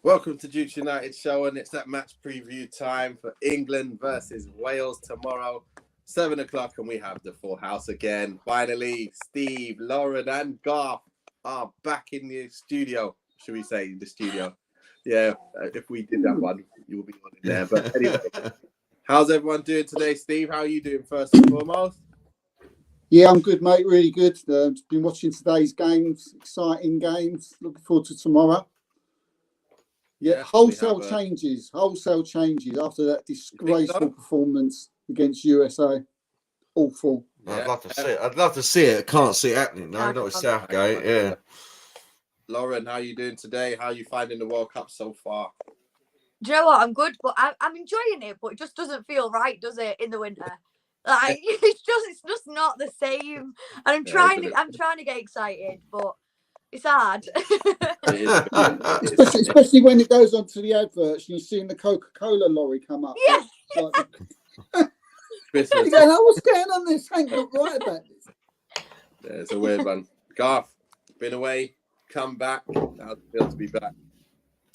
Welcome to Dukes United show, and it's that match preview time for England versus Wales tomorrow, 7 o'clock, and we have the full house again. Finally, Steve, Lauren, and Garth are back in the studio. Should we say the studio? Yeah, if we did that one, you will be on in there. But anyway, how's everyone doing today, Steve? How are you doing first and foremost? Yeah, I'm good, mate. Really good. Been watching today's games, exciting games. Looking forward to tomorrow. Yeah, wholesale changes after that disgraceful performance against USA. Awful. Yeah. I'd love to see it. Can't see it happening. No, not with Southgate. Yeah. Lauren, how are you doing today? How are you finding the World Cup so far? Do you know what? I'm good, but I'm enjoying it. But it just doesn't feel right, does it? In the winter, like it's just not the same. And I'm trying to get excited, but it's hard. especially when it goes onto the adverts and you're seeing the Coca-Cola lorry come up. Yeah. You're going, oh, what's going on? This ain't not right about this. Yeah, it's a weird one. Garth, been away, come back. How's it feel to be back?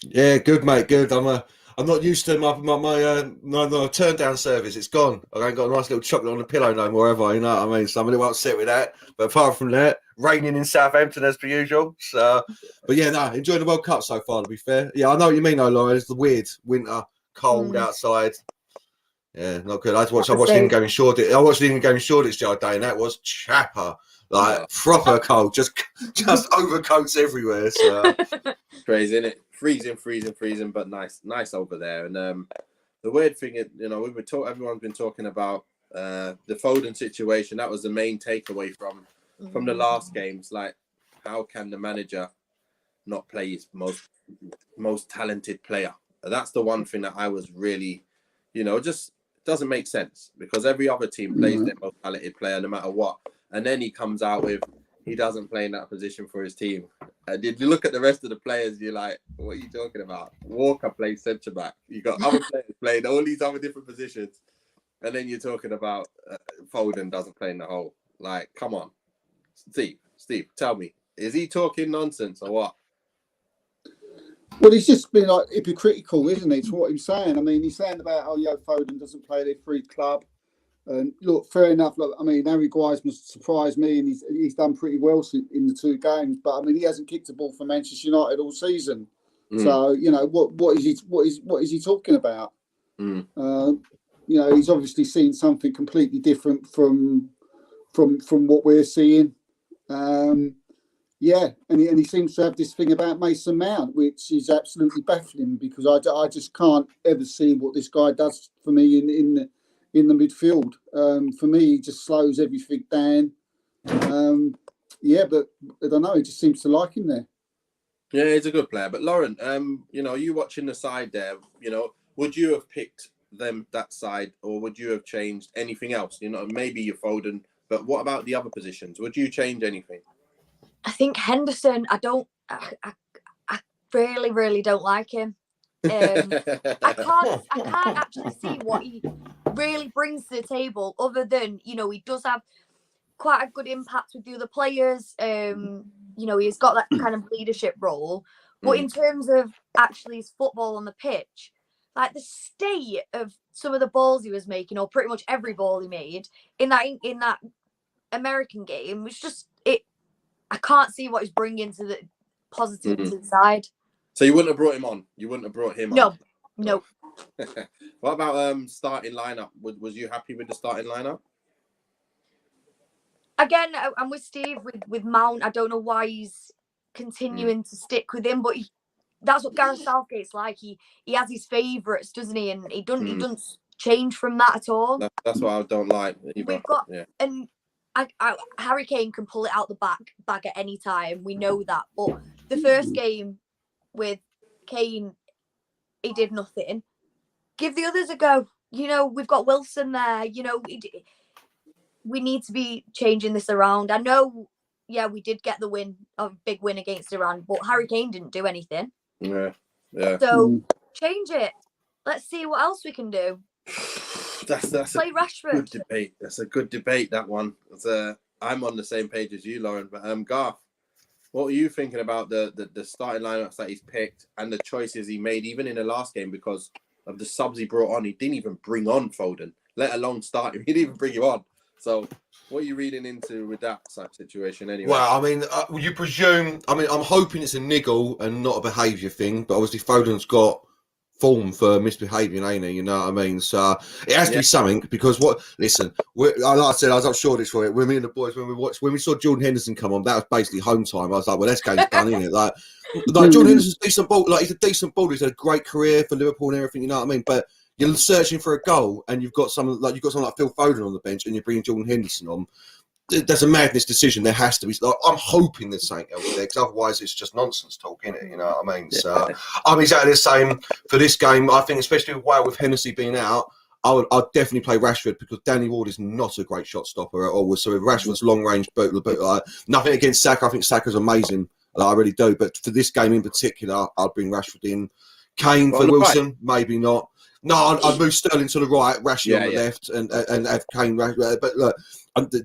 Yeah, good, mate. Good. I'm not used to my turn down service. It's gone. I ain't got a nice little chocolate on the pillow no more, have I? You know what I mean? So I'm a little upset with that. But apart from that, raining in Southampton as per usual. So, but yeah, no, enjoying the World Cup so far. To be fair, yeah, I know what you mean, though, Lauren. It's the weird winter, cold outside. Yeah, not good. I watched England going Shoreditch. I watched England going Shoreditch the other day, and that was chapper. Like proper cold, just overcoats everywhere. So crazy, isn't it? Freezing, but nice over there. And the weird thing, everyone's been talking about the Foden situation. That was the main takeaway from the last games. Like, how can the manager not play his most talented player? That's the one thing that I was really, just doesn't make sense, because every other team plays their most talented player no matter what. And then he comes out with he doesn't play in that position for his team. And if you look at the rest of the players, you're like, what are you talking about? Walker plays centre back. You got other players playing all these other different positions, and then you're talking about Foden doesn't play in the hole. Like, come on, Steve, tell me, is he talking nonsense or what? Well, he's just been like hypocritical, isn't he? To what he's saying. I mean, he's saying about Foden doesn't play their free club. And look, fair enough. Look, I mean, Harry Guys must surprise me, and he's done pretty well in the two games. But I mean, he hasn't kicked a ball for Manchester United all season. So what is he talking about? He's obviously seen something completely different from what we're seeing. And he seems to have this thing about Mason Mount, which is absolutely baffling, because I just can't ever see what this guy does for me in the midfield. For me, he just slows everything down. But I don't know. He just seems to like him there. Yeah, he's a good player. But Lauren, you watching the side there, would you have picked that side, or would you have changed anything else? Maybe your Foden, but what about the other positions? Would you change anything? I think Henderson, I really, really don't like him. I can't actually see what he really brings to the table, other than, he does have quite a good impact with the other players. He's got that kind of leadership role. But in terms of actually his football on the pitch, like the state of some of the balls he was making, or pretty much every ball he made in that American game, was just it. I can't see what he's bringing to the positive to the side. So you wouldn't have brought him on? You wouldn't have brought him on? No. What about starting lineup? Was you happy with the starting lineup? Again, I'm with Steve with Mount. I don't know why he's continuing to stick with him, but that's what Gareth Southgate's like. He has his favourites, doesn't he? And he doesn't change from that at all. That's what I don't like. We've got and Harry Kane can pull it out the bag at any time. We know that. But the first game with Kane, he did nothing. Give the others a go. We've got Wilson there. We need to be changing this around. I know, we did get the win, a big win against Iran, but Harry Kane didn't do anything. Yeah. So change it. Let's see what else we can do. That's play Rashford. Good debate. That's a good debate, that one. I'm on the same page as you, Lauren. But Garth, What are you thinking about the starting lineups that he's picked and the choices he made, even in the last game, because of the subs he brought on? He didn't even bring on Foden, let alone start him. He didn't even bring him on. So, what are you reading into with that type situation anyway? Well, I mean, you presume. I mean, I'm hoping it's a niggle and not a behaviour thing. But obviously, Foden's got form for misbehaving, ain't he? You know what I mean? So it has to be something, because what? Listen, like I said, I was up short this for it. When me and the boys, when we saw Jordan Henderson come on, that was basically home time. I was like, well, this game's done, isn't it? Like Jordan Henderson's a decent ball. Like, he's a decent baller. He's had a great career for Liverpool and everything. You know what I mean? But you're searching for a goal, and you've got someone like Phil Foden on the bench, and you're bringing Jordan Henderson on. There's a madness decision. There has to be. I'm hoping there's something else there, because otherwise it's just nonsense talk, isn't it? You know what I mean? So I'm exactly the same for this game. I think, especially with Hennessy being out, I'd definitely play Rashford, because Danny Ward is not a great shot stopper at all. So with Rashford's long range boot, nothing against Saka. I think Saka's amazing. I really do. But for this game in particular, I'd bring Rashford in. Kane for Wilson, maybe not. No, I'd move Sterling to the right, Rashford on the left, and have Kane. But look,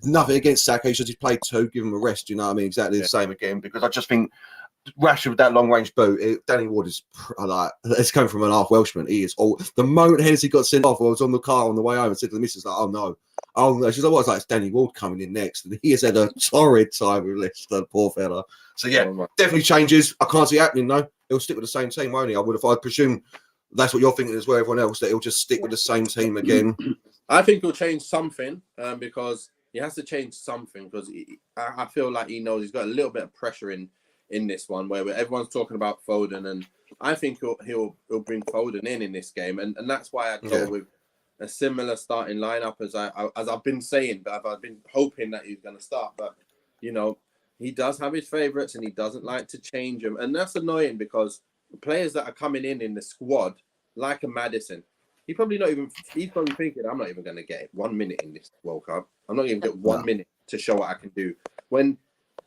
nothing against Saka. He's played 2. Give him a rest. You know what I mean? Exactly the same again. Because I just think Rashford with that long range boot, Danny Ward is like, it's coming from an half Welshman. He is all. The moment Hennessy got sent off, I was on the car on the way home and said to the missus, like, oh no. She's like, it's Danny Ward coming in next. And he has had a torrid time with Leicester, poor fella. So yeah, definitely changes. I can't see it happening though. He'll stick with the same team, won't he? I'd presume that's what you're thinking as well, everyone else, that he'll just stick with the same team again. I think he'll change something, because he has to change something, because I feel like he knows he's got a little bit of pressure in this one, where everyone's talking about Foden, and I think he'll bring Foden in this game, and that's why I go with a similar starting lineup as I've been saying, but I've been hoping that he's going to start. But you know, he does have his favourites, and he doesn't like to change them, and that's annoying, because the players that are coming in the squad, like a Maddison, he's probably thinking, I'm not even going to get 1 minute in this World Cup. I'm not even going to get 1 minute to show what I can do. When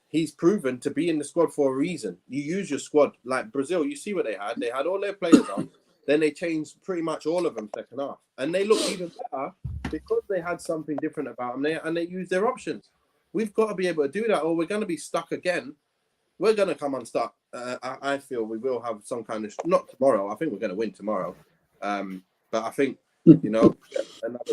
he's proven to be in the squad for a reason. You use your squad. Like Brazil, you see what they had. They had all their players on. Then they changed pretty much all of them second half. And they looked even better because they had something different about them, and they used their options. We've got to be able to do that, or we're going to be stuck again. We're going to come unstuck. I feel we will have some kind of... Not tomorrow. I think we're going to win tomorrow. But I think, another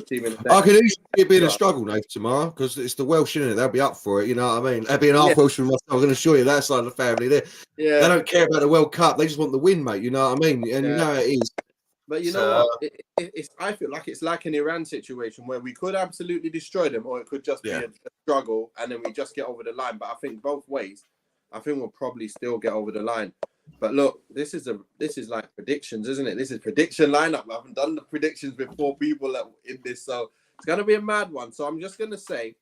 team in the... I could easily see it being a struggle, Nate, tomorrow, because it's the Welsh, isn't it? They'll be up for it, you know what I mean? They'll be an half Welshman myself. I'm going to assure you that side of the family. They don't care about the World Cup. They just want the win, mate. You know what I mean? And you know it is. But you know what? I feel like it's like an Iran situation where we could absolutely destroy them, or it could just be a struggle, and then we just get over the line. But I think both ways, I think we'll probably still get over the line. But look, this is like predictions, isn't it? This is prediction lineup. I haven't done the predictions with 4 people in this, so it's gonna be a mad one. So I'm just gonna say,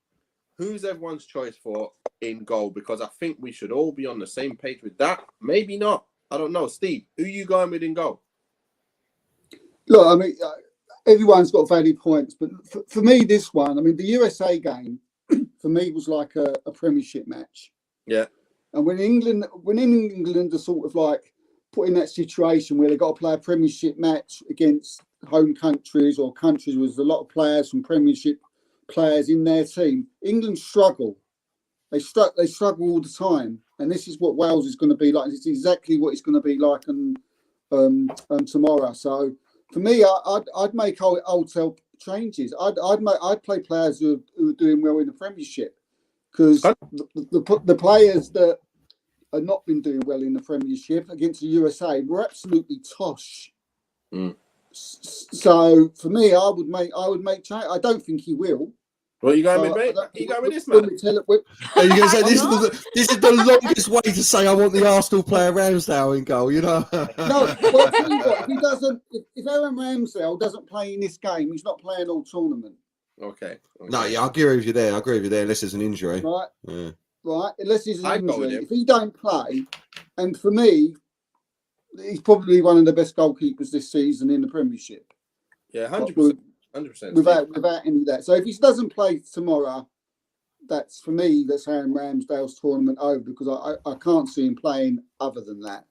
who's everyone's choice for in goal? Because I think we should all be on the same page with that. Maybe not. I don't know. Steve, who are you going with in goal? Look, I mean, everyone's got valid points, but for me, this one, I mean, the USA game for me was like a Premiership match. Yeah. And when England are sort of like put in that situation where they've got to play a Premiership match against home countries or countries with a lot of players from Premiership players in their team, England struggle. They struggle all the time, and this is what Wales is going to be like. It's exactly what it's going to be like tomorrow. So for me, I'd make wholesale changes. I'd play players who are doing well in the Premiership. Because the players that have not been doing well in the Premiership against the USA were absolutely tosh. So for me, I would make change. I don't think he will. Well, you going with mate? You going with this man? Are you going to say this is the longest way to say I want the Arsenal player Ramsdale in goal? You know. No, well, I'll tell you what, if Aaron Ramsdale doesn't play in this game, he's not playing all tournament. Okay. No, yeah, I agree with you there. Unless there's an injury. Right. Yeah. Right. Unless there's an injury. If he don't play, and for me, he's probably one of the best goalkeepers this season in the Premiership. Yeah, 100%. 100%. Without any of that. So if he doesn't play tomorrow, that's Aaron Ramsdale's tournament over, because I can't see him playing other than that.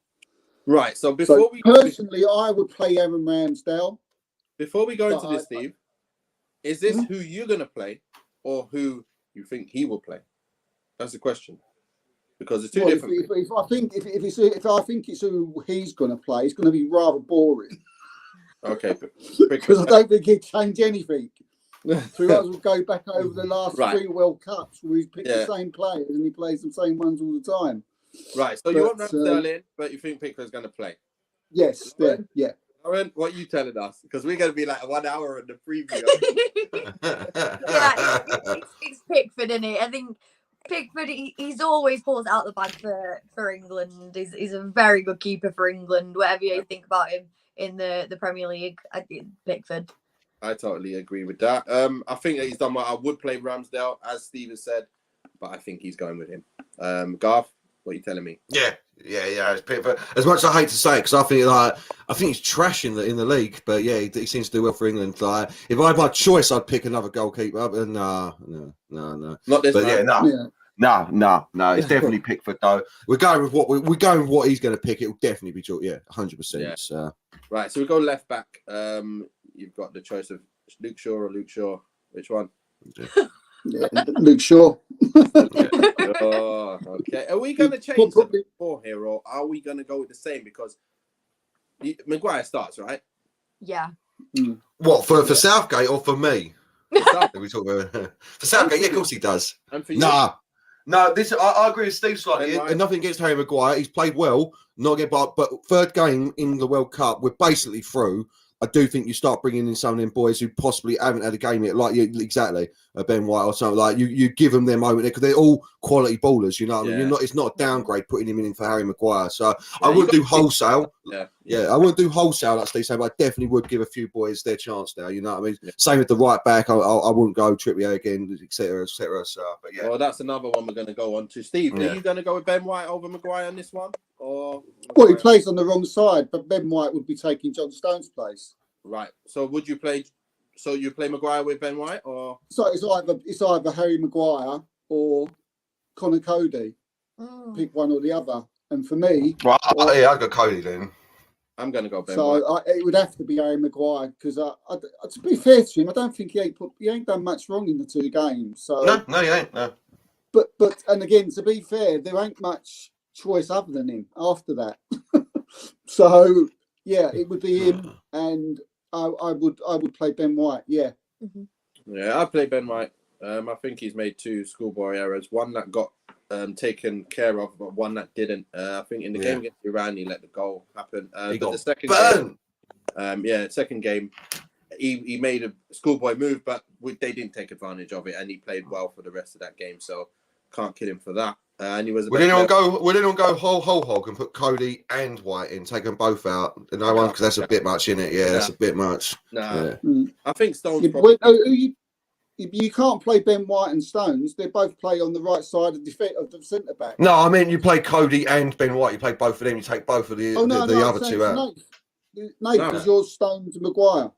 Right. So personally, I would play Aaron Ramsdale. Before we go into this, Steve, is this who you're going to play, or who you think he will play? That's the question. because it's two Well, different. if I think it's who he's going to play, it's going to be rather boring Okay, because I don't think he'd change anything. So we might as well go back over the last Right. 3 World Cups where he's picked Yeah. the same players and he plays the same ones all the time. Right, so you But, want Ramsdale in, but you think Pickford's going to play. Yes, yeah. Aaron, what are you telling us? Because we're going to be like 1 hour in the preview. Yeah, it's Pickford, isn't it? I think Pickford, he's always pulls out the bag for England. He's a very good keeper for England. Whatever you think about him in the Premier League, Pickford. I totally agree with that. I think that he's done well. I would play Ramsdale, as Steven said, but I think he's going with him. Garth, what are you telling me? Yeah. It's Pickford. As much as I hate to say it, because I think he's trash in the league, but yeah, he seems to do well for England. Like, if I had my choice, I'd pick another goalkeeper. But no. Not this But man. no. It's definitely Pickford though. We're going with what he's going to pick. It will definitely be George. Yeah, 100%. Yeah. So. Right, so we go left back. You've got the choice of Luke Shaw or Luke Shaw. Which one? Yeah, Luke Shaw. Oh, okay. Are we going to change the ball here, or are we going to go with the same? Because Maguire starts, right? Yeah. What for Southgate or for me? South- We talk about for Southgate. Yeah, of course he does. And for you? No. This I agree with Steve slightly. Right. And nothing against Harry Maguire. He's played well. Not again, but third game in the World Cup, we're basically through. I do think you start bringing in some of them boys who possibly haven't had a game yet, like you, exactly, Ben White or something. Like you give them their moment because they're all quality ballers. You know, what I mean, it's not a downgrade putting him in for Harry Maguire. So I wouldn't do wholesale. I wouldn't do wholesale, like Steve said, but I definitely would give a few boys their chance now. You know what I mean? Yeah. Same with the right back. I wouldn't go Trippier again, etc. So, but yeah. Well, that's another one we're going to go on to. Steve, are you going to go with Ben White over Maguire on this one, or? Well, he plays on the wrong side, but Ben White would be taking John Stones' place. Right. So would you play? So you play Maguire with Ben White, or? So it's either Harry Maguire or Connor Cody. Pick one or the other. And for me, I'd go Cody then. I'm going to go Ben White. So it would have to be Harry Maguire because, to be fair to him, I don't think he ain't done much wrong in the 2 games. So no, he ain't. No. But and again, to be fair, there ain't much choice other than him after that. So yeah, it would be him, and I would play Ben White. Yeah. Yeah, I play Ben White. I think he's made 2 schoolboy errors. One that got taken care of, but one that didn't. I think in the game against Iran, he let the goal happen. But the second second game, he made a schoolboy move, but they didn't take advantage of it, and he played well for the rest of that game. So can't kid him for that. And he was. Would anyone go whole hog and put Cody and White in, take them both out? No one, because that's a bit much, isn't it? Yeah, that's a bit much. Nah, yeah. I think Stones. You can't play Ben White and Stones. They both play on the right side of the centre back. No, I mean you play Cody and Ben White. You play both of them. You take both of the other 2 out. No, because you're Stones and Maguire.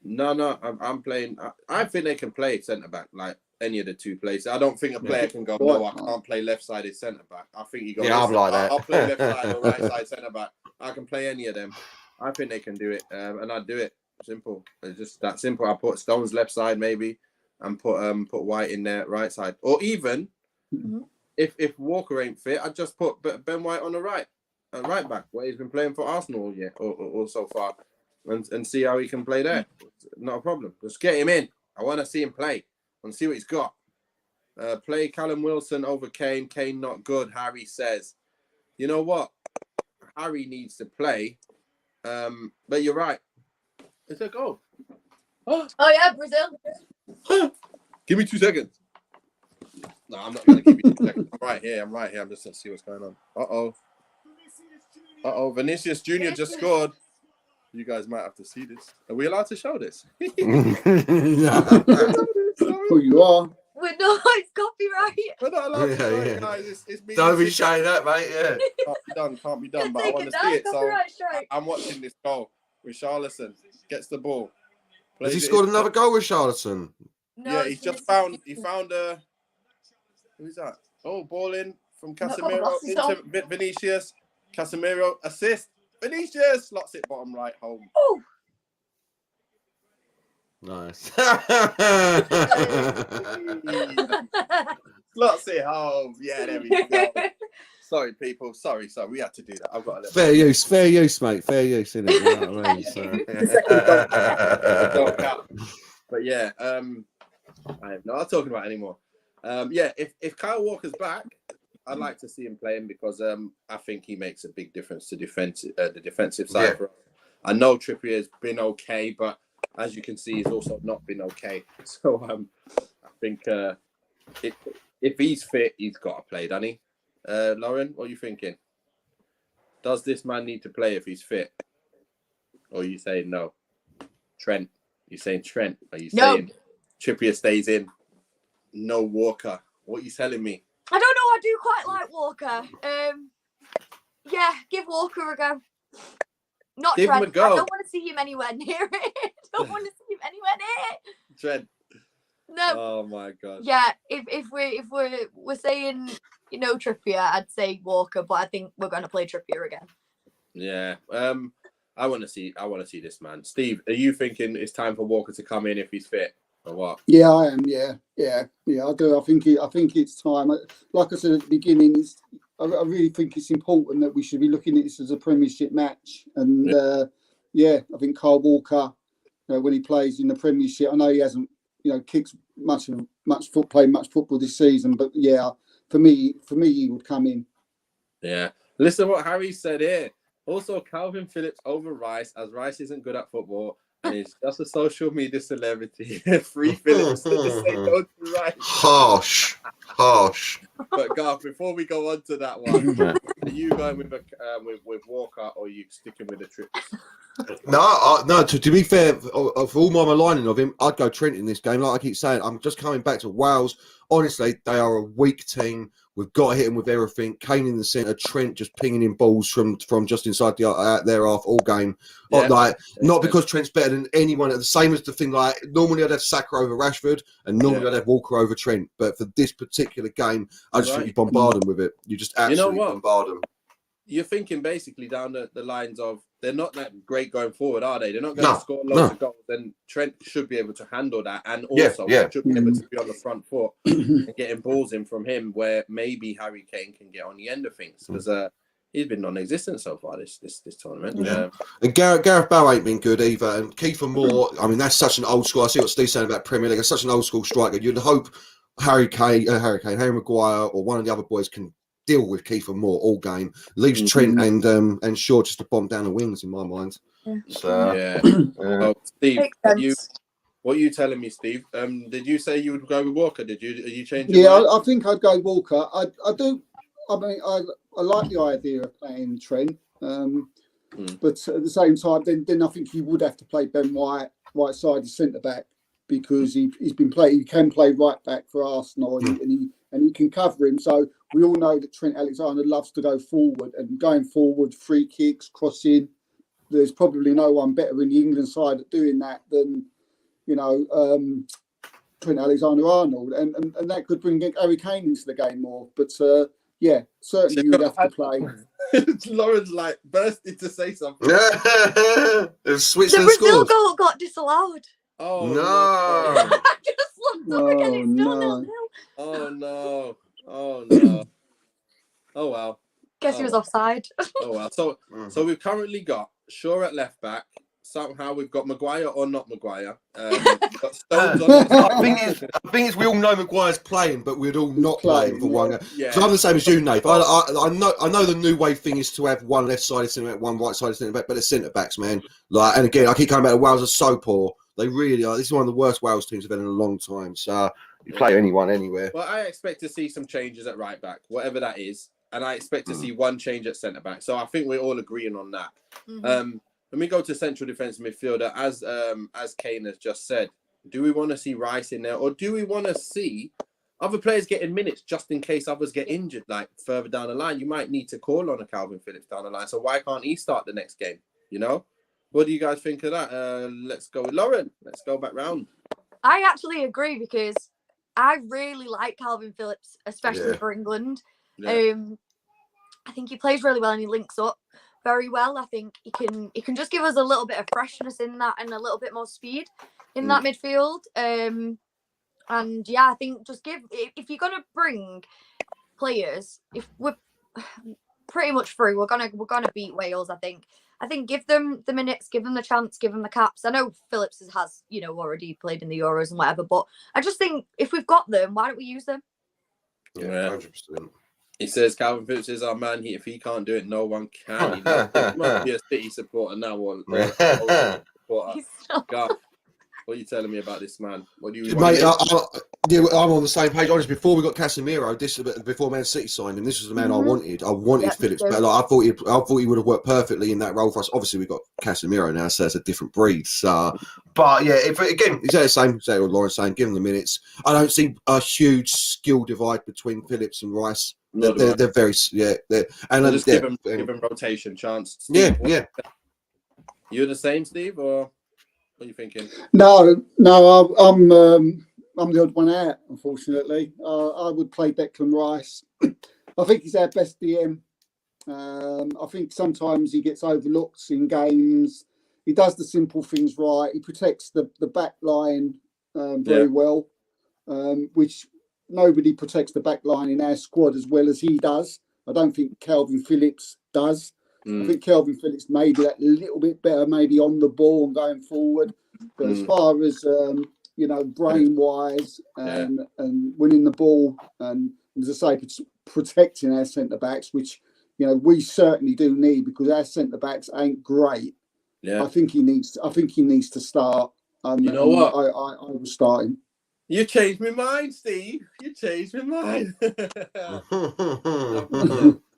No, I'm playing. I think they can play centre back like any of the 2 places. I don't think a player can go. No, I can't play left-sided centre back. I think you go. Yeah, I'm like that. I'll play left side or right side centre back. I can play any of them. I think they can do it, and I'd do it. Simple. It's just that simple. I put Stones left side maybe, and put White in there right side, or even if Walker ain't fit, I'd just put Ben White on the right back where he's been playing for Arsenal all year or so far, and see how he can play there. Not a problem. Just get him in. I want to see him play and see what he's got. Play Callum Wilson over Kane. Kane not good. Harry says, you know what? Harry needs to play. But you're right. It's a goal. Oh yeah, Brazil. Give me 2 seconds. No, I'm not going to give you 2 seconds. I'm right here. I'm just going to see what's going on. Uh-oh. Vinicius Jr. just scored. You guys might have to see this. Are we allowed to show this? Who you are? It's copyright. We're not allowed to show it, guys. It's me. Don't be showing that, mate. Yeah. Can't be done. But I want to see it. So I'm watching this goal with Richarlison. Gets the ball. Has he scored another goal with Richarlison? No, yeah, he found who's that? Oh, ball in from Casemiro into Vinicius. Casemiro assist. Vinicius slots it bottom right home. Oh. Nice. Slots it home. Yeah, there we go. Sorry, people. Sorry. We had to do that. I've got a little fair use, mate. Fair use, innit? You know what I mean? Don't count. But yeah, I'm not talking about anymore. Yeah, if Kyle Walker's back, I'd like to see him playing because I think he makes a big difference to the defensive side. Yeah. For us. I know Trippier has been okay, but as you can see, he's also not been okay. So I think if he's fit, he's got to play, doesn't he? Lauren, what are you thinking? Does this man need to play if he's fit? Or are you saying no? Trent, you saying Trent? Are you saying Trippier stays in? No Walker. What are you telling me? I don't know. I do quite like Walker. Yeah, give Walker a go. Not Give him Trent. a go. I don't want to see him anywhere near it. Don't want to see him anywhere near it. Trent. No. Oh my god. Yeah, if we're saying Trippier, I'd say Walker, but I think we're going to play Trippier again. Yeah. I want to see this man. Steve, are you thinking it's time for Walker to come in if he's fit or what? Yeah, I am. Yeah, I do. I think it's time. Like I said at the beginning, I really think it's important that we should be looking at this as a Premiership match. And I think Kyle Walker, when he plays in the Premiership, I know he hasn't, kicked much football this season, but yeah, for me, he would come in. Yeah. Listen what Harry said here. Also, Calvin Phillips over Rice, as Rice isn't good at football and he's just a social media celebrity. Free Phillips. Say no to Rice. Harsh. But Garth, before we go on to that one, are you going with Walker or are you sticking with the Trips? No. To be fair, for all my maligning of him, I'd go Trent in this game. Like I keep saying, I'm just coming back to Wales. Honestly, they are a weak team. We've got to hit them with everything. Kane in the centre, Trent just pinging in balls from just inside their half all game. Yeah. Not because Trent's better than anyone. The same as the thing. Like normally I'd have Saka over Rashford, and normally I'd have Walker over Trent. But for this particular game, I just think you bombard them with it. You just absolutely bombard them. You're thinking basically down the lines of they're not that great going forward, are they? They're not going to score loads of goals. Then Trent should be able to handle that, and also should be able to be on the front foot and getting balls in from him, where maybe Harry Kane can get on the end of things because he's been non-existent so far this tournament. Yeah. And Gareth Bale ain't been good either. And Kiefer Moore, I mean, that's such an old school. I see what Steve's saying about Premier League. It's such an old school striker. You'd hope Harry Maguire, or one of the other boys can deal with Kiefer Moore all game. Leaves Trent and Shaw just to bomb down the wings in my mind. So, Well, Steve, what are you telling me, Steve? Did you say you would go with Walker? Are you changing? Yeah, I think I'd go Walker. I do. I mean, I like the idea of playing Trent, but at the same time, then I think you would have to play Ben White right side centre back because he's been playing. He can play right back for Arsenal, and he can cover him. So we all know that Trent Alexander loves to go forward, and going forward, free kicks, crossing. There's probably no one better in the England side at doing that than Trent Alexander-Arnold, and that could bring Harry Kane into the game more. But certainly you would have to play. Lauren's like bursting to say something. The Brazil goal got disallowed. Oh no! I just looked up again. It's still 0-0. Oh no! Oh well. Guess he was offside. Oh well. So we've currently got Shaw at left back. Somehow we've got Maguire or not Maguire. Got Stones on the thing is, we all know Maguire's playing, but we'd all not playing for one. So I'm the same as you, Nate. I know the new wave thing is to have one left-sided centre back, one right-sided centre back, but the centre backs, man. And again, I keep coming back to Wales are so poor. They really are. This is one of the worst Wales teams I've had in a long time. So you play anyone anywhere. Well, I expect to see some changes at right back, whatever that is, and I expect to see one change at centre back. So I think we're all agreeing on that. When we go to central defence midfielder, as Kane has just said, do we want to see Rice in there, or do we want to see other players getting minutes just in case others get injured? Like further down the line, you might need to call on a Calvin Phillips down the line. So why can't he start the next game? What do you guys think of that? Let's go with Lauren. Let's go back round. I actually agree because I really like Calvin Phillips, especially for England. Yeah. I think he plays really well and he links up very well. I think he can just give us a little bit of freshness in that and a little bit more speed. in that midfield. And yeah, I think just if you're gonna bring players, if we're pretty much through, we're gonna beat Wales. I think give them the minutes, give them the chance, give them the caps. I know Phillips has already played in the Euros and whatever, but I just think if we've got them, why don't we use them? Yeah, 100%. He says Calvin Phillips is our man. If he can't do it, no one can. He must be a City supporter now. Supporter. God, what are you telling me about this man? What do you Mate, I'm on the same page. Honestly, before we got Casemiro, before Man City signed him, this was the man I wanted. I wanted Phillips, but like, I thought he would have worked perfectly in that role for us. Obviously, we got Casemiro now, so it's a different breed. So, but yeah, again, exactly the same. Exactly what Lauren's saying. Give him the minutes. I don't see a huge skill divide between Phillips and Rice. They're very and just give him rotation chance. Steve, You're the same, Steve, or what are you thinking? No, I'm the odd one out, unfortunately. I would play Declan Rice. I think he's our best DM. I think sometimes he gets overlooked in games. He does the simple things right. He protects the back line very well, which nobody protects the back line in our squad as well as he does. I don't think Calvin Phillips does. I think Calvin Phillips maybe that little bit better, maybe on the ball and going forward. But as far as brain wise and winning the ball and as I say, protecting our centre backs, which we certainly do need because our centre backs ain't great. Yeah, I think he needs to start. You know what? I was starting. You changed my mind, Steve. You changed my mind.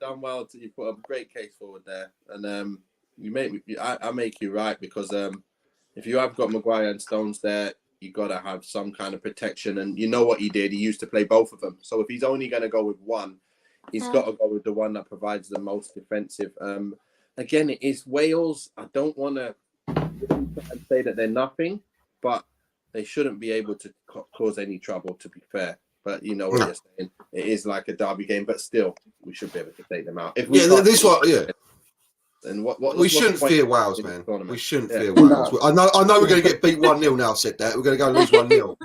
Done well. You put a great case forward there, and you make me. I make you right because if you have got Maguire and Stones there, you got to have some kind of protection. And you know what he did? He used to play both of them. So if he's only going to go with one, he's got to go with the one that provides the most defensive. Again, it is Wales. I don't want to say that they're nothing, but they shouldn't be able to cause any trouble, to be fair. But you know what you're saying. It is like a derby game, but still, we should be able to take them out. If we And we shouldn't fear Wales, man. We shouldn't fear Wales. I know we're going to get beat 1-0 now. I said that we're going to go lose 1-0.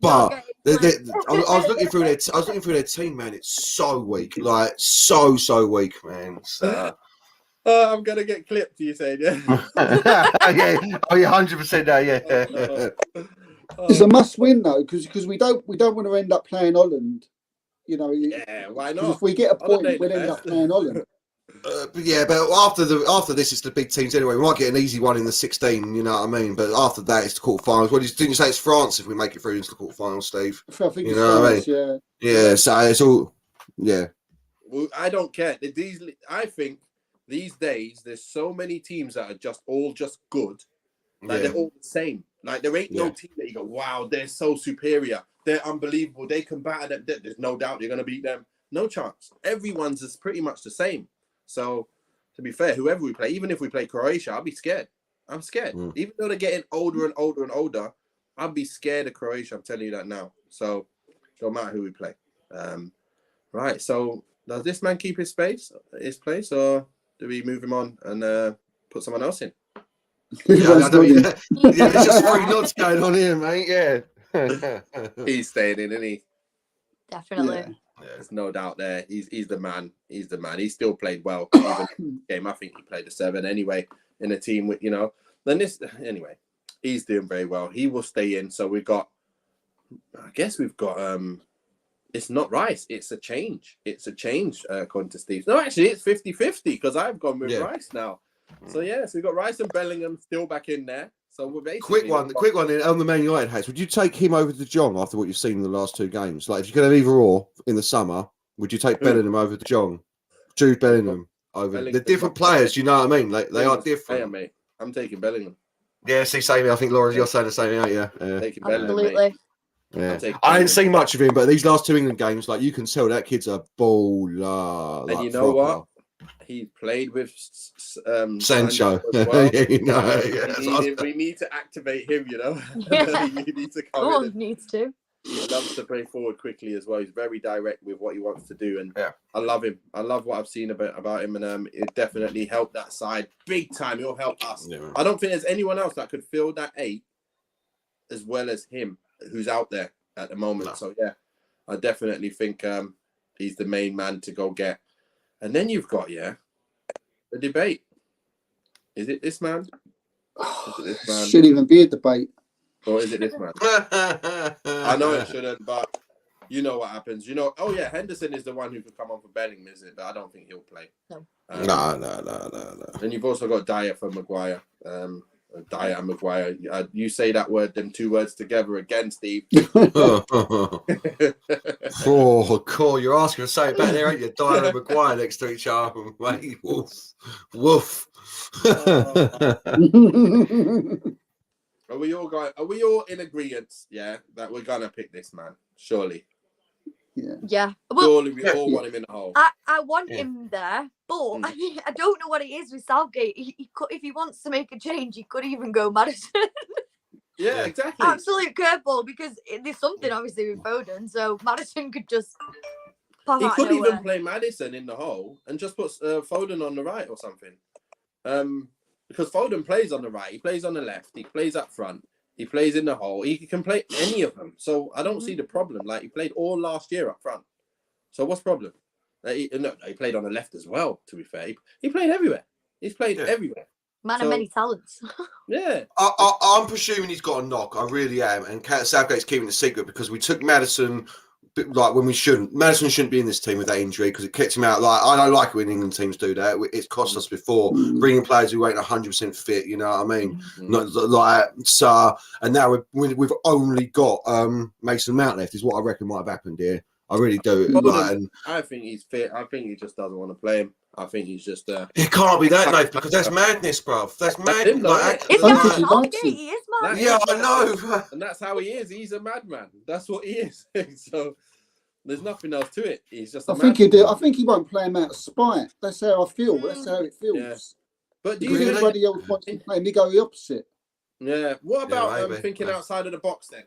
But I was looking through their team, man. It's so weak, like so weak, man. So. I'm gonna get clipped. You saying, yeah? Yeah. Oh, yeah, 100%. Yeah. It's a must-win though, because we don't want to end up playing Holland. Yeah, why not? If we get a point, we'll end up playing Holland. But after this, it's the big teams anyway. We might get an easy one in the 16. You know what I mean? But after that, it's the quarterfinals. Didn't you say it's France if we make it through into the quarterfinals, Steve? I think France, what I mean? Yeah. So it's all. Yeah. Well, I don't care. I think these days there's so many teams that are all just good. Like they're all the same. Like there ain't no team that you go, wow, they're so superior. They're unbelievable. They can batter them. There's no doubt you're gonna beat them. No chance. Everyone's is pretty much the same. So to be fair, whoever we play, even if we play Croatia, I'll be scared. I'm scared. Even though they're getting older and older and older, I'll be scared of Croatia. I'm telling you that now. So don't matter who we play. Right. So does this man keep his place, or do we move him on and put someone else in? There's just 3 knots going on here, mate. Yeah. He's staying in, isn't he? Definitely. Yeah. There's no doubt there. He's the man. He's the man. He still played well. Game. I think he played a 7 anyway in a team with anyway. He's doing very well. He will stay in. So we've got. It's not Rice. It's a change. According to Steve. No, actually, it's 50-50 because I've gone with Rice now. So so we've got Rice and Bellingham still back in there. So we're basically quick one on the Man United house. Would you take him over to Jong after what you've seen in the last 2 games? Like if you could have either or in the summer, would you take Bellingham over to Jong? Jude Bellingham over. They're different players. You know what I mean? Like they are different. Yeah, mate. I'm taking Bellingham. Yeah, see, same. I think Laura, you're saying the same, aren't you? Yeah. Taking Bellingham, Absolutely. Mate. Yeah. I ain't seen much of him, but these last 2 England games, like you can tell that kid's a baller. And you know what? He played with Sancho. As well. We need to activate him, Yeah. He needs to come Someone needs to. He loves to play forward quickly as well. He's very direct with what he wants to do. And I love him. I love what I've seen about him. And it definitely helped that side big time. He'll help us. Yeah, I don't think there's anyone else that could fill that 8 as well as him who's out there at the moment. No. So yeah, I definitely think he's the main man to go get. And then you've got the debate. Is it this man? Is it this man? Shouldn't even be a debate. Or is it this man? I know it shouldn't, but you know what happens. You know, oh yeah, Henderson is the one who could come on for Bellingham, isn't it? But I don't think he'll play. No. No. And you've also got Dyer for Maguire. Dyer and Maguire. You say that word, them two words together again, Steve. Oh, cool. You're asking to say it back there, ain't you? Dyer and Maguire next to each other, mate. Woof. Woof. Are we all in agreement? Yeah, that we're gonna pick this man, surely. Yeah. Well, Surely we all want him in the hole. I want him there, but I don't know what it is with Southgate. He could, if he wants to make a change, he could even go Maddison. Yeah, exactly. Absolute curveball, because there's something obviously with Foden, so Maddison could just pop He out could nowhere. even play Maddison in the hole and just put Foden on the right or something. Because Foden plays on the right, he plays on the left, he plays up front, he plays in the hole. He can play any of them. So I don't see the problem. Like, he played all last year up front. So what's the problem? He played on the left as well, to be fair. He played everywhere. He's played everywhere. Man of many talents. Yeah. I'm presuming he's got a knock. I really am. And Southgate's keeping it secret because we took Maddison like when we shouldn't. Maddison shouldn't be in this team with that injury because it kept him out. Like, I don't like it when England teams do that. It's cost us before bringing players who ain't 100% fit. You know what I mean? Not like so. And now we've only got Mason Mount left. Is what I reckon might have happened here. I really do. I think he's fit. I think he just doesn't want to play him. I think he's just. It can't be that, Nate, because that's madness, bruv. That's madness. him, though, Like, It's Don't not think he Southgate, likes it. he is mad. That- yeah, I know. And that's how he is. He's a madman. That's what he is. So there's nothing else to it. He's just. I think he won't play him out of spite. That's how I feel. That's how it feels. Yeah. But do Because you think? everybody else wants to play him, he go the opposite. Yeah. What about maybe. thinking outside of the box then?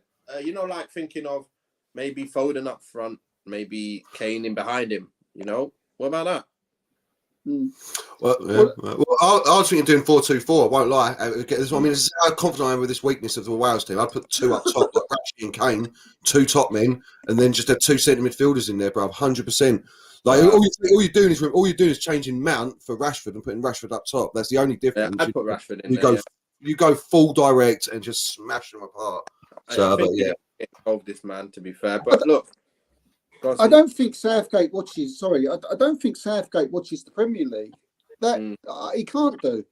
Like thinking of maybe Foden up front, maybe Kane in behind him. What about that? Well, I was thinking doing 4-2-4. I won't lie. This is how confident I am with this weakness of the Wales team. I'd put two up top, like Rashford and Kane, two top men, and then just have two centre midfielders in there, bro. 100%. Like all you're doing is changing Mount for Rashford and putting Rashford up top. That's the only difference. I'd put Rashford in You go full direct and just smash them apart. So, I think of this man, to be fair. But look, I don't think Southgate watches. Sorry, I don't think Southgate watches the Premier League. That he can't do.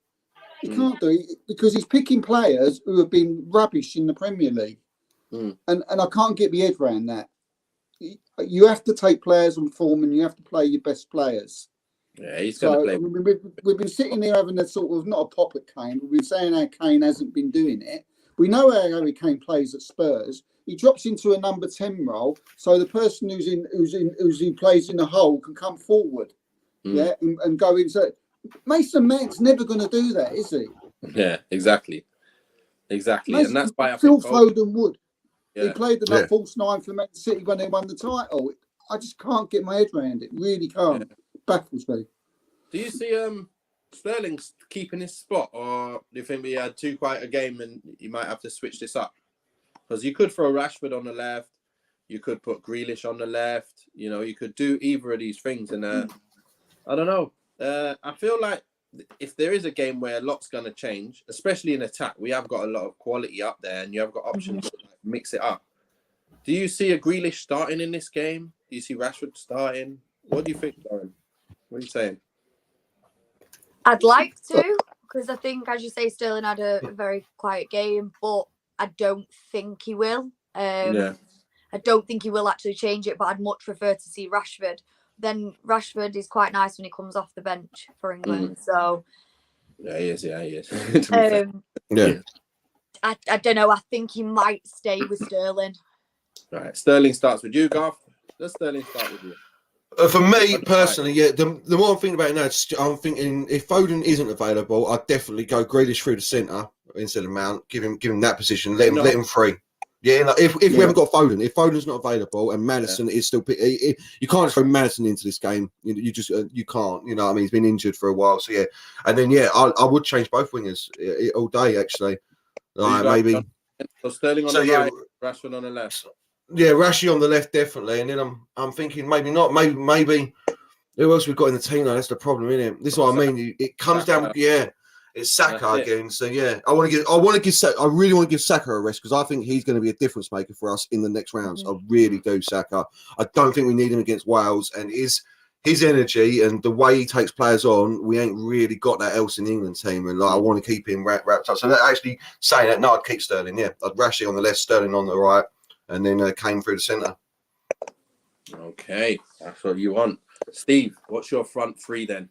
He can't do it because he's picking players who have been rubbish in the Premier League, and I can't get my head around that. You have to take players on form, and you have to play your best players. Yeah, he's going to play. I mean, we've been sitting there having a sort of not a pop at Kane. We've been saying how Kane hasn't been doing it. We know how Harry Kane plays at Spurs. He drops into a number 10 role, so the person who plays in the hole can come forward, and go into. Mason Mount's never going to do that, is he? Yeah, exactly, and that's why I Phil think Foden would. Yeah. He played the false nine for Man City when they won the title. I just can't get my head around it. Really can't. Yeah. Baffles me. Do you see Sterling keeping his spot, or do you think we had too quiet a game and you might have to switch this up? Because you could throw Rashford on the left, you could put Grealish on the left. You could do either of these things, and I don't know. I feel like if there is a game where a lot's going to change, especially in attack, we have got a lot of quality up there, and you have got options to mix it up. Do you see a Grealish starting in this game? Do you see Rashford starting? What do you think, Darren? What are you saying? I'd like to, because I think, as you say, Sterling had a very quiet game, but I don't think he will. I don't think he will actually change it, but I'd much prefer to see Rashford. Then Rashford is quite nice when he comes off the bench for England. So yeah, he is. I don't know. I think he might stay with Sterling. Right, Sterling starts with you, Garth. Does Sterling start with you? For me personally, the more I'm thinking about it now, I'm thinking if Foden isn't available, I'd definitely go Grealish through the centre instead of Mount. Give him that position. Let him free. Yeah, if we haven't got Foden, if Foden's not available and Maddison is still, you can't just throw Maddison into this game. You just you can't. You know what I mean? He's been injured for a while, so yeah. And then I would change both wingers all day actually. Maybe So Sterling on So the yeah, right, Rashford on the left. yeah, Rashi on the left definitely, and then I'm thinking maybe not, maybe who else we've got in the team now? That's the problem, isn't it? This is what I mean. It comes down, it's Saka That's it. again. So yeah, I really want to give Saka a rest because I think he's going to be a difference maker for us in the next rounds. I really do, Saka. I don't think we need him against Wales, and his energy and the way he takes players on, we ain't really got that else in the England team, and like I want to keep him wrapped up. So that actually saying that, no, I'd keep Sterling. Yeah, I'd Rashi on the left, Sterling on the right, and then Kane through the centre. Okay, that's what you want. Steve, what's your front three then?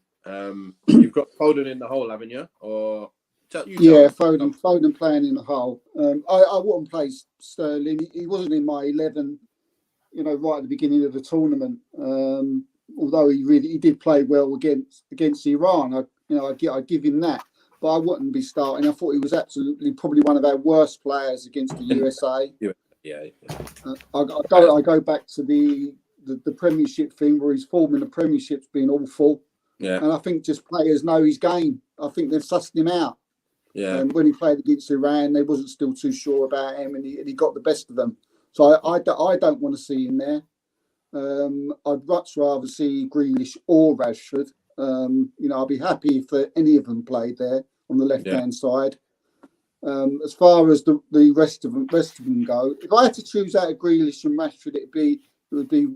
You've got Foden in the hole, haven't you? Or Foden playing in the hole. I wouldn't play Sterling. He wasn't in my 11, right at the beginning of the tournament. Although he did play well against Iran. I'd give him that. But I wouldn't be starting. I thought he was absolutely probably one of our worst players against the USA. Yeah. I go back to the Premiership thing where his form in the Premiership's been awful. Yeah. And I think just players know his game. I think they've sussed him out. Yeah. And when he played against Iran, they wasn't still too sure about him, and he got the best of them. So I don't want to see him there. I'd much rather see Grealish or Rashford. I'll be happy if any of them played there on the left-hand side. As far as the rest of them go, if I had to choose out of Grealish and Rashford, it would be.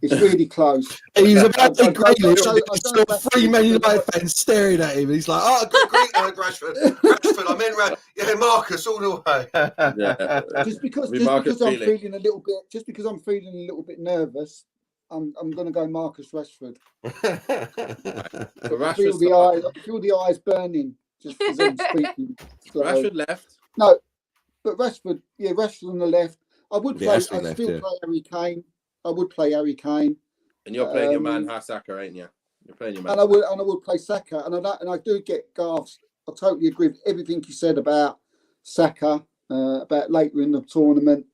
It's really close. He's about to Grealish. He's got 3 Man United fans staring at him. He's like, "Oh, Rashford. I meant Marcus all the way." Yeah. Just because I'm feeling a little bit nervous, I'm going to go Marcus Rashford. I feel the eyes burning just as I'm speaking. So, Rashford left. No, but Rashford on the left. I would play. I'd I'd still play Harry Kane. I would play Harry Kane. And you're playing your man Saka, ain't you? You're playing your man. And I would play Saka. And I do get Garth's. I totally agree with everything you said about Saka, about later in the tournament,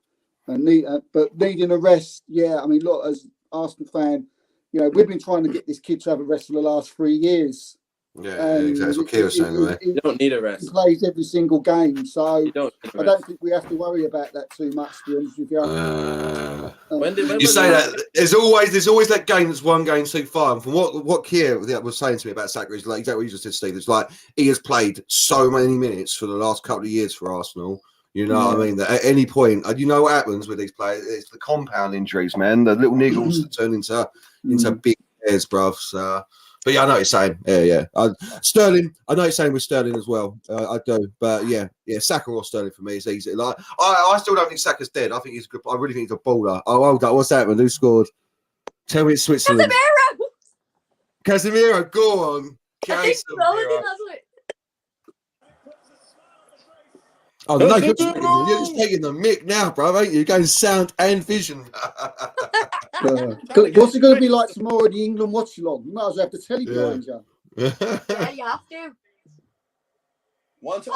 but needing a rest. Yeah, I mean, look, as Arsenal fan, we've been trying to get this kid to have a rest for the last 3 years. Yeah, exactly. That's what Kira was saying. You don't need a rest. He plays every single game, so I don't think we have to worry about that too much. To be honest with you. When you say that, there's always that game that's one game too far. And from what Kira was saying to me about Saka is like exactly what you just said, Steve. It's like he has played so many minutes for the last couple of years for Arsenal. You know what I mean? That at any point, you know what happens with these players? It's the compound injuries, man. The little niggles that turn into big hairs, bruv. So. But yeah, I know what you're saying. Yeah. Sterling, I know what you're saying with Sterling as well. I do. But yeah, Saka or Sterling for me is easy. Like I still don't think Saka's dead. I think he's good. I really think he's a baller. Oh, hold on. What's that, man? Who scored? Tell me it's Switzerland. Casemiro, go on. Casemiro. Oh, no, you're just taking the mic now, bro, ain't you? You're going sound and vision. What's it going to be like tomorrow in the England watch along? You might as well have the telly behind you. Yeah, you have to. What a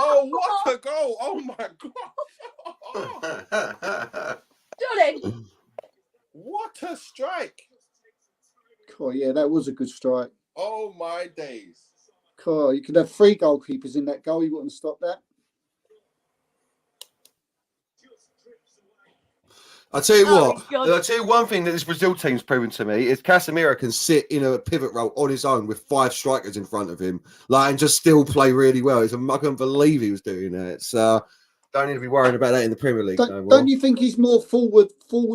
goal! Oh my god! Johnny! What a strike! Oh yeah, that was a good strike. Oh my days! Cool. You could have 3 goalkeepers in that goal. You wouldn't stop that. I'll tell you I'll tell you one thing that this Brazil team's proven to me is Casemiro can sit in a pivot role on his own with 5 strikers in front of him, and just still play really well. I couldn't believe he was doing that. So don't need to be worrying about that in the Premier League. Don't you think he's more forward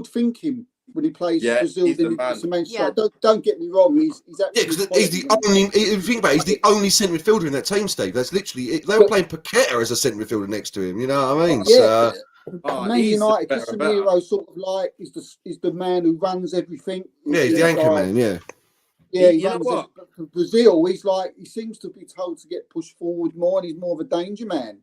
thinking when he plays Brazil than he Manchester? Yeah. Don't get me wrong. He's the only. If you think about it, he's the only centre midfielder in that team, Steve. That's literally they were playing Paqueta as a centre midfielder next to him. You know what I mean? Yeah. Man United, Casemiro sort of like is the man who runs everything. Yeah, he's the anchor man. Yeah. Yeah, he runs Brazil. He seems to be told to get pushed forward more, and he's more of a danger man.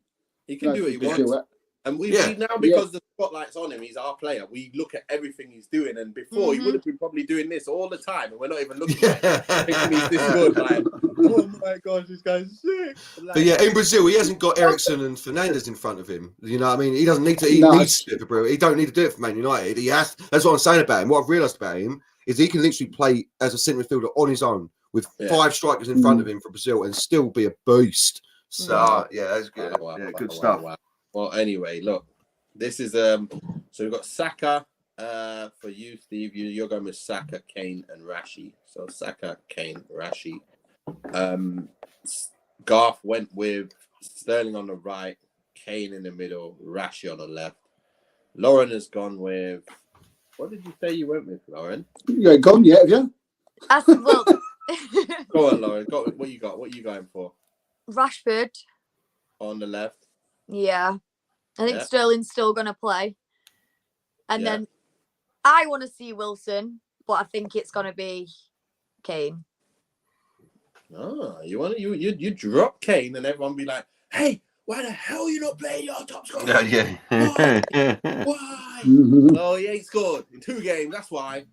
He can do what he wants. And we now, because the spotlight's on him, he's our player. We look at everything he's doing, and before he would have been probably doing this all the time, and we're not even looking at him. Thinking he's this good. Like, oh my gosh, this guy's sick. Like, but yeah, in Brazil, he hasn't got Eriksen and Fernandes in front of him. You know what I mean? He doesn't need to. He needs to do it for Brazil. He don't need to do it for Man United. He has. That's what I'm saying about him. What I've realised about him is he can literally play as a centre midfielder on his own with 5 strikers in front of him for Brazil and still be a beast. So yeah, that's good. Wow, Yeah, wow, good wow, stuff. wow. Well, anyway, look, this is so we've got Saka for you, Steve. You're going with Saka, Kane, and Rashi. So Saka, Kane, Rashi. Garth went with Sterling on the right, Kane in the middle, Rashi on the left. Lauren has gone with. What did you say you went with, Lauren? You ain't gone yet, have you? Well, Go on, Lauren. What you got? What are you going for? Rashford. On the left. Yeah. I think Yeah. Sterling's still going to play. And Yeah. then I want to see Wilson, but I think it's going to be Kane. Oh, you drop Kane and everyone be like, hey, why the hell you not playing your top scorer? Yeah. Why? Mhm. Oh, he ain't scored in 2 games. That's why.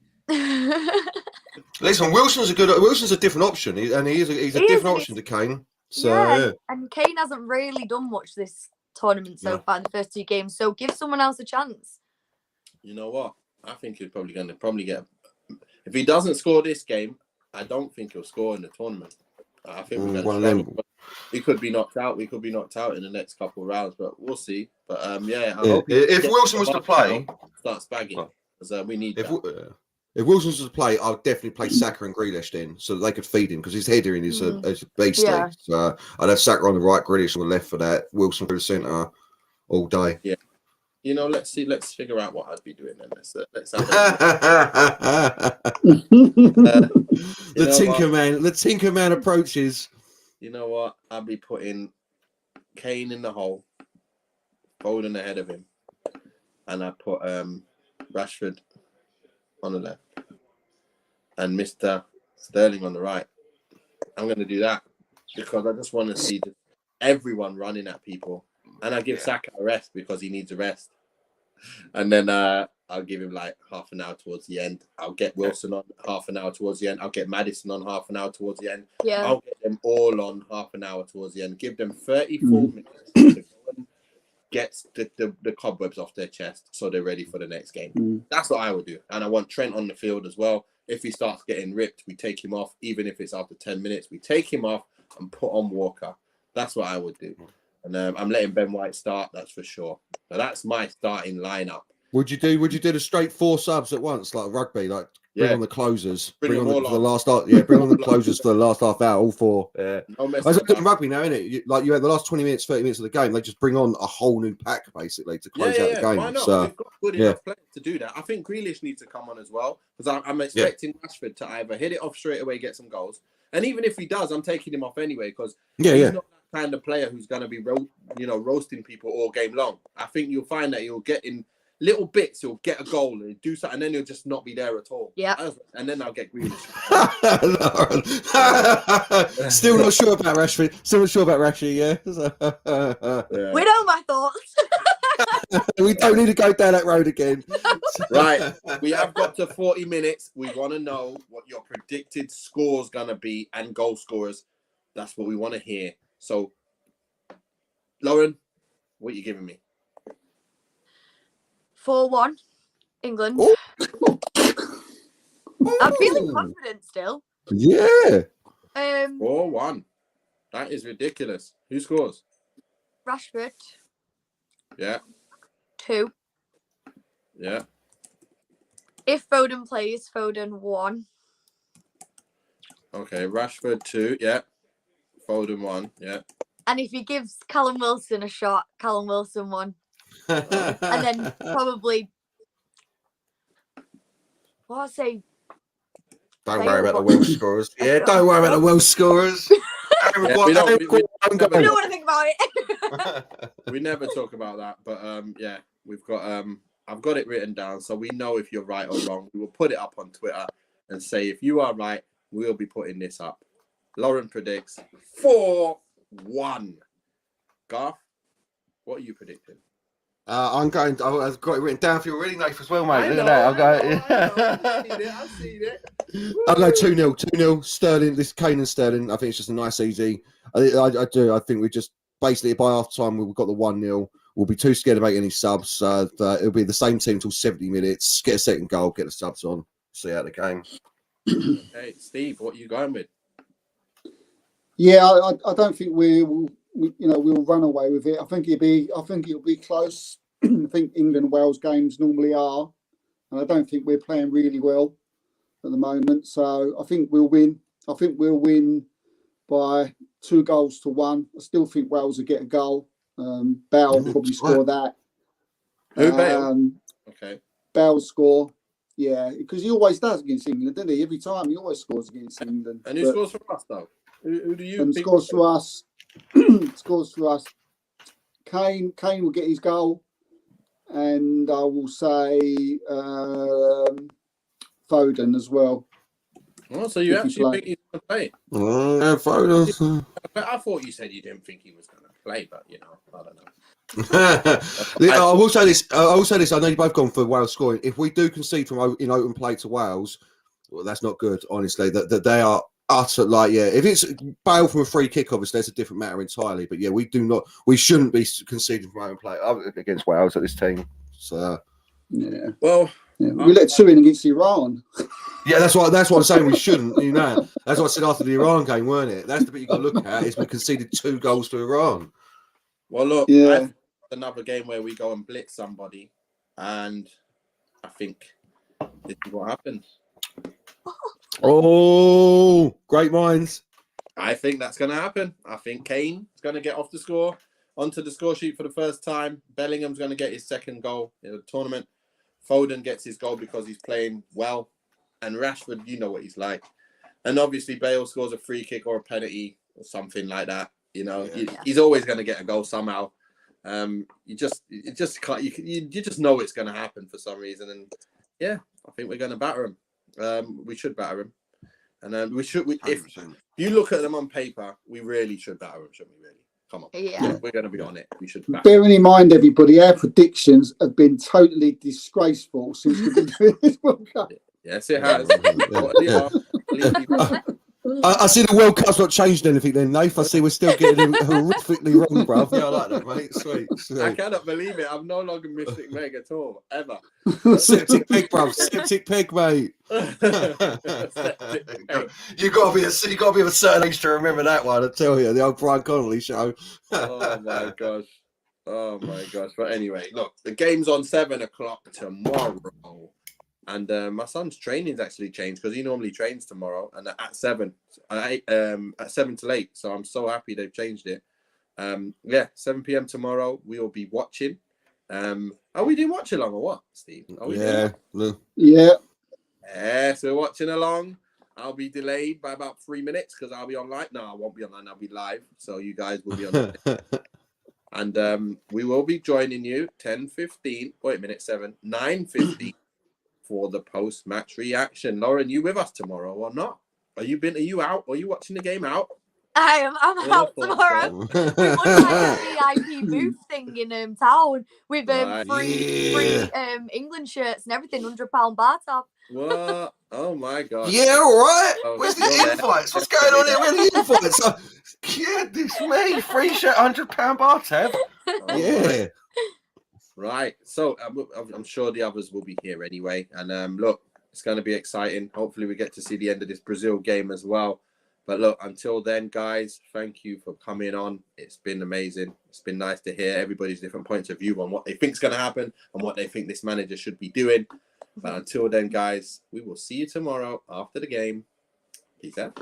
Listen, Wilson's a different option, he's a He different is, option to Kane. So yeah, and Kane hasn't really done much this tournament so No. far in the first 2 games, so give someone else a chance. You know what? I think he's probably going to get. If he doesn't score this game, I don't think he'll score in the tournament. I think we're one going of to them. We could be knocked out. We could be knocked out in the next couple of rounds, but we'll see. But I Yeah, hope if Wilson was to play, starts bagging because we need if that. if Wilson was to play, I'll definitely play Saka and Grealish in so that they could feed him because his heading is a beastly. Yeah. So I'd have Saka on the right, Grealish on the left for that. Wilson through the centre all day. Yeah. You know, let's see. Let's figure out what I'd be doing then. Let's have the Tinkerman approaches. You know what? I'll be putting Kane in the hole, Foden ahead of him, and I put Rashford on the left and Mr. Sterling on the right. I'm going to do that because I just want to see everyone running at people, and I give Saka a rest because he needs a rest, and then I'll give him like half an hour towards the end. I'll get Wilson on half an hour towards the end. I'll get Maddison on half an hour towards the end. Yeah. I'll get them all on half an hour towards the end. Give them 34 minutes to go and get the cobwebs off their chest so they're ready for the next game. That's what I would do. And I want Trent on the field as well. If he starts getting ripped, we take him off. Even if it's after 10 minutes, we take him off and put on Walker. That's what I would do. And I'm letting Ben White start, that's for sure. So that's my starting lineup. Would you do the straight 4 subs at once, like rugby, like bring on the closers, bring on the last bring on the closers for the last half hour, all 4. Yeah, that's doing rugby now, isn't it? You had the last 20 minutes, 30 minutes of the game, they just bring on a whole new pack basically to close out the game. Why not? So, we've got good enough players to do that. I think Grealish needs to come on as well because I'm expecting Rashford to either hit it off straight away, get some goals, and even if he does, I'm taking him off anyway because he's not that kind of player who's going to be roasting people all game long. I think you'll find that he'll get in little bits, he'll get a goal and do something, and then he'll just not be there at all. Yeah. And then I'll get Grealish. Still not sure about Rashford. Still not sure about Rashford, yeah. We know my thoughts. We don't need to go down that road again. Right. We have got to 40 minutes. We want to know what your predicted score's going to be and goal scorers. That's what we want to hear. So, Lauren, what are you giving me? 4-1, England. Ooh. I'm feeling confident still. Yeah. 4-1. That is ridiculous. Who scores? Rashford, Yeah. 2. Yeah. If Foden plays, Foden 1. Okay. Rashford 2. Yeah. Foden 1. Yeah. And if he gives Callum Wilson a shot, Callum Wilson 1. And then probably, what I say? Don't worry about the Welsh scorers. Yeah, don't worry about the Welsh scorers. We don't want to think about it. We never talk about that, but we've got I've got it written down so we know if you're right or wrong. We will put it up on Twitter and say if you are right, we'll be putting this up. Lauren predicts 4-1. Garth, what are you predicting? I've got it written down for you already, Nathan, as well, mate. Look at that. I've seen it. I'll go 2-0. 2-0. Sterling. This Kane and Sterling. I think it's just a nice, easy. I do. I think we just basically by half time we've got the 1-0. We'll be too scared to make any subs. It'll be the same team till 70 minutes. Get a second goal. Get the subs on. See out the game. Hey, Steve, what are you going with? Yeah, I don't think we'll we'll run away with it. I think it'll be close. I think England Wales games normally are, and I don't think we're playing really well at the moment. So I think we'll win. I think we'll win by 2-1. I still think Wales will get a goal. Bale will probably score that. Who, Bale? Okay. Bale score. Yeah, because he always does against England, doesn't he? Every time he always scores against England. And who scores for us, though? Who do you think? Scores for us. Scores for us. Kane will get his goal. And I will say Foden as well. Oh, so you actually think he's going to play? Foden. I thought you said you didn't think he was going to play, but, I don't know. I will say this. I know you've both gone for Wales scoring. If we do concede from in open play to Wales, well, that's not good. Honestly, that they are utter if it's Bale from a free kick, obviously that's a different matter entirely. But yeah, we shouldn't be conceding from open play against Wales at this team. So yeah, well, we let 2 in against Iran. Yeah, that's what I'm saying. We shouldn't. That's what I said after the Iran game, weren't it? That's the bit you got to look at. Is we conceded 2 goals to Iran. Well, look, yeah. Another game where we go and blitz somebody, and I think this is what happens. Oh, great minds. I think that's going to happen. I think Kane is going to get onto the score sheet for the first time. Bellingham's going to get his second goal in the tournament. Foden gets his goal because he's playing well. And Rashford, you know what he's like. And obviously Bale scores a free kick or a penalty or something like that. He's always going to get a goal somehow. You just know it's going to happen for some reason. And yeah, I think we're going to batter him. We should batter him. And if you look at them on paper, we really should batter them, shouldn't we? Really, come on. Yeah. We're going to be on it. We should. Bearing in mind, everybody, our predictions have been totally disgraceful since we've been doing this World Cup. Yes, it has. I see the World Cup's not changed anything then, Nath. I see we're still getting it horrifically wrong, bruv. Yeah, I like that, mate. Sweet. I cannot believe it. I'm no longer Mystic Meg at all, ever. Septic pig, bruv. Septic pig, mate. You got to be of a certain age to remember that one. I tell you, the old Brian Connolly show. Oh my gosh. But anyway, look, the game's on 7:00 tomorrow. And my son's training's actually changed because he normally trains tomorrow and at 7 till 8. So I'm so happy they've changed it. 7 p.m. tomorrow we will be watching. Are we doing watch along or what, Steve? Yeah. Yes, we're watching along. I'll be delayed by about 3 minutes because I'll be online. No, I won't be online. I'll be live. So you guys will be online. And we will be joining you 10:15. Wait a minute, 9:15. For the post-match reaction. Lauren, you with us tomorrow or not? Are you out? Are you watching the game out? I'm out tomorrow. We won like a VIP booth thing in town with free England shirts and everything, £100 bar top. What? Oh my god. Yeah, all right. Where's the invites? What's going on here? Where are the invites? Goodness me, free shirt, £100 bar tab. Yeah. Right, so I'm sure the others will be here anyway. And look, it's going to be exciting. Hopefully we get to see the end of this Brazil game as well. But look, until then, guys, thank you for coming on. It's been amazing. It's been nice to hear everybody's different points of view on what they think is going to happen and what they think this manager should be doing. But until then, guys, we will see you tomorrow after the game. Peace out.